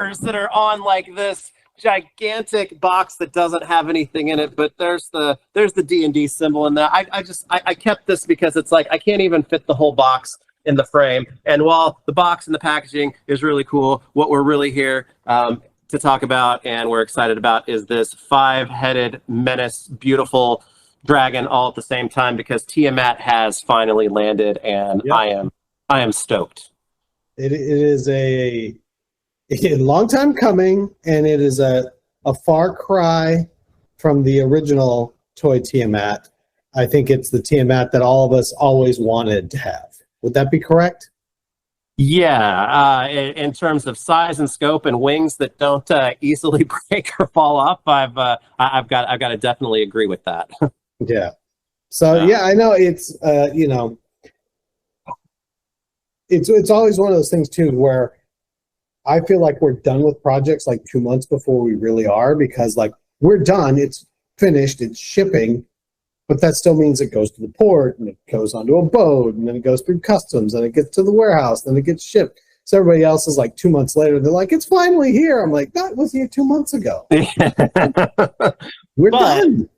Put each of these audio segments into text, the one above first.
that are on like this gigantic box that doesn't have anything in it, but there's the D&D symbol in that. I kept this because it's like I can't even fit the whole box in the frame. And while the box and the packaging is really cool, what we're really here to talk about and we're excited about is this five-headed menace, beautiful dragon all at the same time, because Tiamat has finally landed, and Yep. I am stoked. It is a long time coming, and it is a far cry from the original toy Tiamat. I think it's the Tiamat that all of us always wanted to have. Would that be correct? Yeah, in terms of size and scope and wings that don't easily break or fall off, I've got to definitely agree with that. Yeah. So yeah, I know it's it's always one of those things too where I feel like we're done with projects like 2 months before we really are, because like we're done, it's finished, it's shipping, but that still means it goes to the port and it goes onto a boat and then it goes through customs and it gets to the warehouse, then it gets shipped. So everybody else is like 2 months later, they're like, it's finally here. I'm like, that was here 2 months ago. We're done.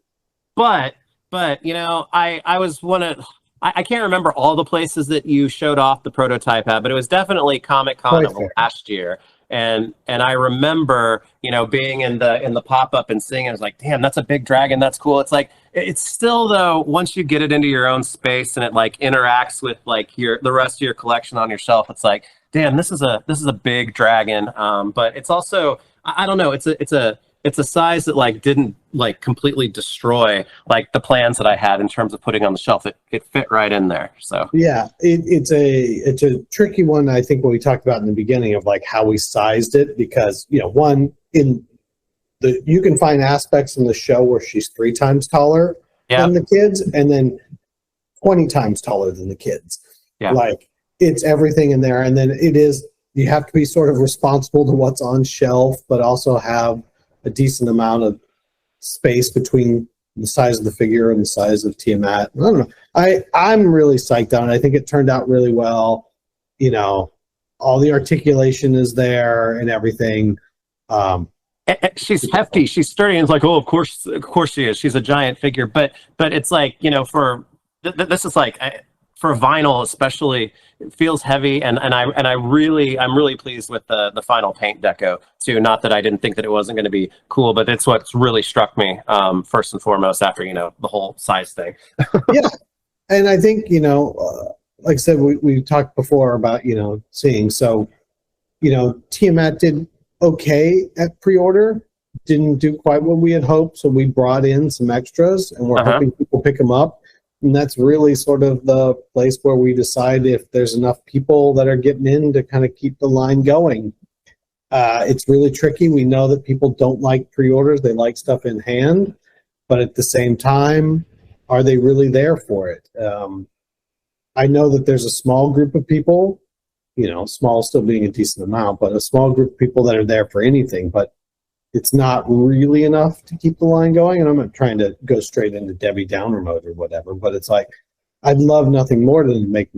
But I was one of I can't remember all the places that you showed off the prototype at, but it was definitely Comic-Con of last year. And I remember, being in the pop-up and seeing it, I was like, damn, that's a big dragon. That's cool. It's like, it's still though, once you get it into your own space and it like interacts with like the rest of your collection on your shelf, it's like, damn, this is a big dragon. But it's also, I don't know, it's a size that like didn't like completely destroy like the plans that I had in terms of putting on the shelf. It fit right in there. So yeah, it's a tricky one. I think what we talked about in the beginning of like how we sized it, because one, you can find aspects in the show where she's 3 times taller than the kids, and then 20 times taller than the kids. Yeah, like it's everything in there, and then you have to be sort of responsible to what's on shelf, but also have a decent amount of space between the size of the figure and the size of Tiamat. I don't know. I'm really psyched on it. I think it turned out really well. All the articulation is there and everything. She's hefty. She's sturdy. And it's like, oh, of course she is. She's a giant figure. But it's like, this is like, for vinyl especially, it feels heavy, and I'm really pleased with the final paint deco too. Not that I didn't think that it wasn't going to be cool, but it's what's really struck me first and foremost after the whole size thing. Yeah, and I think like I said, we talked before about seeing. So Tiamat did okay at pre-order, didn't do quite what we had hoped, so we brought in some extras, and we're hoping people pick them up. And that's really sort of the place where we decide if there's enough people that are getting in to kind of keep the line going. It's really tricky. We know that people don't like pre-orders. They like stuff in hand. But at the same time, are they really there for it? I know that there's a small group of people, small still being a decent amount, but a small group of people that are there for anything. But it's not really enough to keep the line going, and I'm not trying to go straight into Debbie Downer mode or whatever, but it's like, I'd love nothing more than to make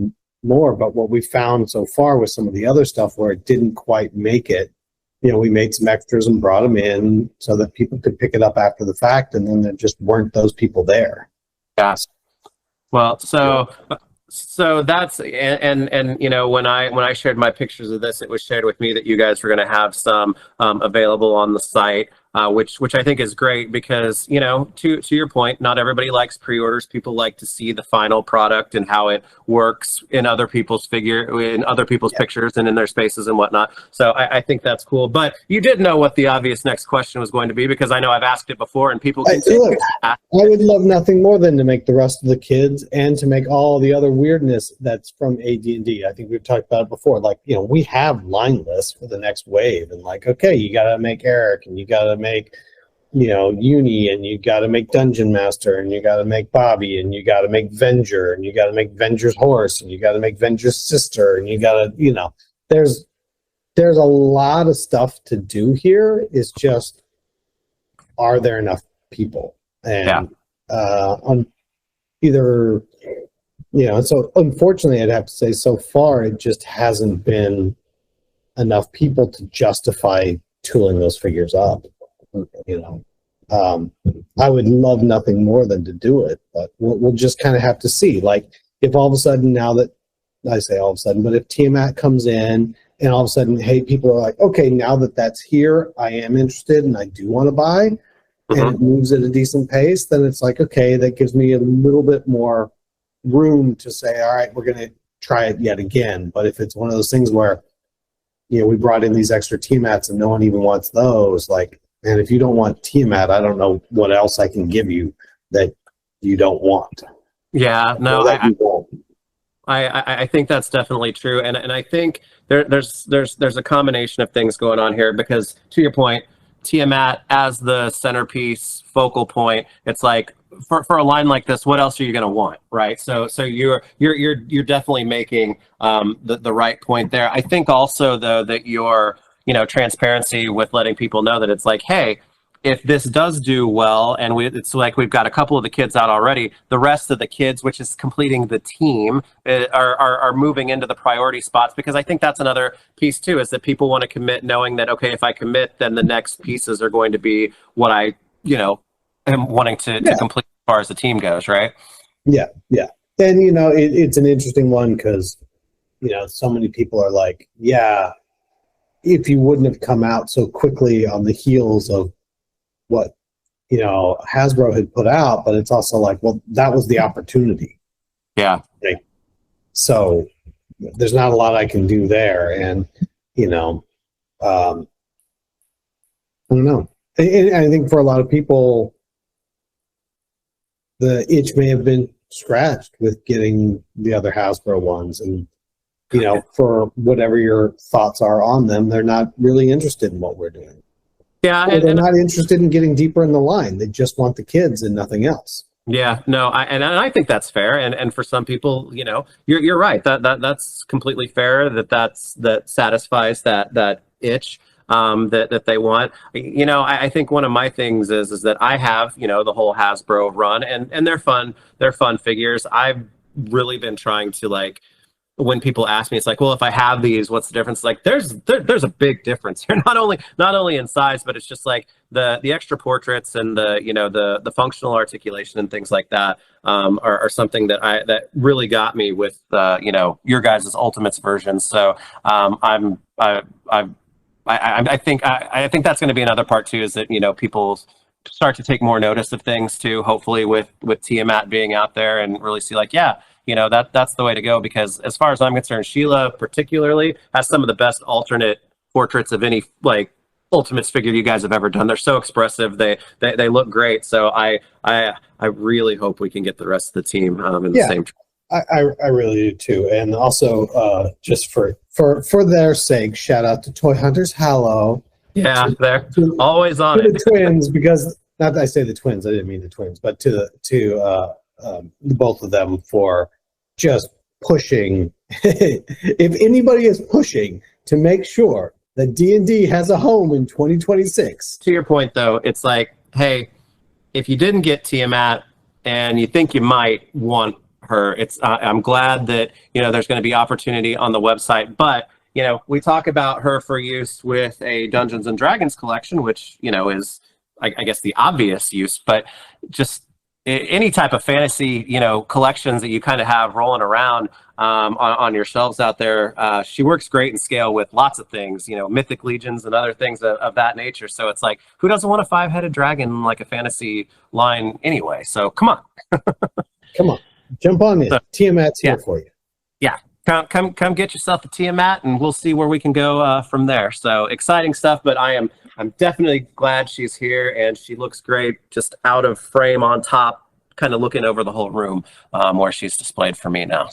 more, but what we found so far with some of the other stuff where it didn't quite make it, we made some extras and brought them in so that people could pick it up after the fact, and then there just weren't those people there. Yes. Well, so that's and when I shared my pictures of this, it was shared with me that you guys were going to have some available on the site, which I think is great, because to your point, not everybody likes pre-orders. People like to see the final product and how it works in other people's pictures and in their spaces and whatnot. So I think that's cool. But you did know what the obvious next question was going to be, because I know I've asked it before and people continue. I would love nothing more than to make the rest of the kids and to make all the other weirdness that's from AD&D. I think we've talked about it before. Like, we have line lists for the next wave, and like, okay, you got to make Eric, and you got to make Uni, and you got to make Dungeon Master, and you got to make Bobby, and you got to make Venger, and you got to make Venger's horse, and you got to make Venger's sister, and you got to there's a lot of stuff to do here. It's just, are there enough people? And on either so unfortunately, I'd have to say so far it just hasn't been enough people to justify tooling those figures up. You know, I would love nothing more than to do it, but we'll just kind of have to see. Like, if all of a sudden, now that I say all of a sudden, but if Tiamat comes in and all of a sudden, hey, people are like, okay, now that that's here, I am interested and I do want to buy, and it moves at a decent pace, then it's like, okay, that gives me a little bit more room to say, all right, we're going to try it yet again. But if it's one of those things where, you know, we brought in these extra Tiamats and no one even wants those, like, and if you don't want Tiamat, I don't know what else I can give you that you don't want. Yeah, no, that you won't. I think that's definitely true, and I think there's a combination of things going on here, because to your point, Tiamat as the centerpiece focal point, it's like for a line like this, what else are you going to want, right? So you're definitely making the right point there. I think also though that your transparency with letting people know that it's like, hey, if this does do well, and it's like we've got a couple of the kids out already, the rest of the kids, which is completing the team, are moving into the priority spots, because I think that's another piece too, is that people want to commit knowing that, okay, if I commit, then the next pieces are going to be what I, am wanting to complete as far as the team goes, right? Yeah, yeah. And, it's an interesting one because, so many people are like, yeah, if you wouldn't have come out so quickly on the heels of what Hasbro had put out, but it's also like, well, that was the opportunity. Yeah. Like, so there's not a lot I can do there, and I don't know. And I think for a lot of people, the itch may have been scratched with getting the other Hasbro ones, and for whatever your thoughts are on them, they're not really interested in what we're doing. Yeah, they're not interested in getting deeper in the line. They just want the kids and nothing else. Yeah, no, I think that's fair, and for some people, you're right. That's completely fair. That satisfies that itch that they want. I think one of my things is that I have the whole Hasbro run, and they're fun. They're fun figures. I've really been trying to, like, when people ask me, it's like, well, if I have these, what's the difference? Like, there's a big difference here. Not only in size, but it's just like the extra portraits and the functional articulation and things like that are something that really got me with your guys' Ultimates version. So I think that's going to be another part too, is that people start to take more notice of things too, hopefully with Tiamat being out there, and really see, like, yeah, that's the way to go, because as far as I'm concerned, Sheila particularly has some of the best alternate portraits of any, like, Ultimates figure you guys have ever done. They're so expressive. They look great. So I really hope we can get the rest of the team in the same. I really do too. And also just for their sake, shout out to Toy Hunters Hallow. Yeah, they're always on it. The twins, because not that I say the twins, I didn't mean the twins, but to both of them for just pushing. If anybody is pushing to make sure that D&D has a home in 2026. To your point, though, it's like, hey, if you didn't get Tiamat and you think you might want her, I'm glad that there's going to be opportunity on the website, but we talk about her for use with a Dungeons and Dragons collection, which is, I guess, the obvious use, but just any type of fantasy, collections that you kind of have rolling around on your shelves out there. She works great in scale with lots of things, mythic legions and other things of that nature. So it's like, who doesn't want a 5-headed dragon like a fantasy line anyway? So come on. Come on, jump on in. So, Tiamat's here for you. Yeah. Come get yourself a Tiamat, and we'll see where we can go from there. So exciting stuff, but I'm definitely glad she's here, and she looks great just out of frame on top, kind of looking over the whole room where she's displayed for me now.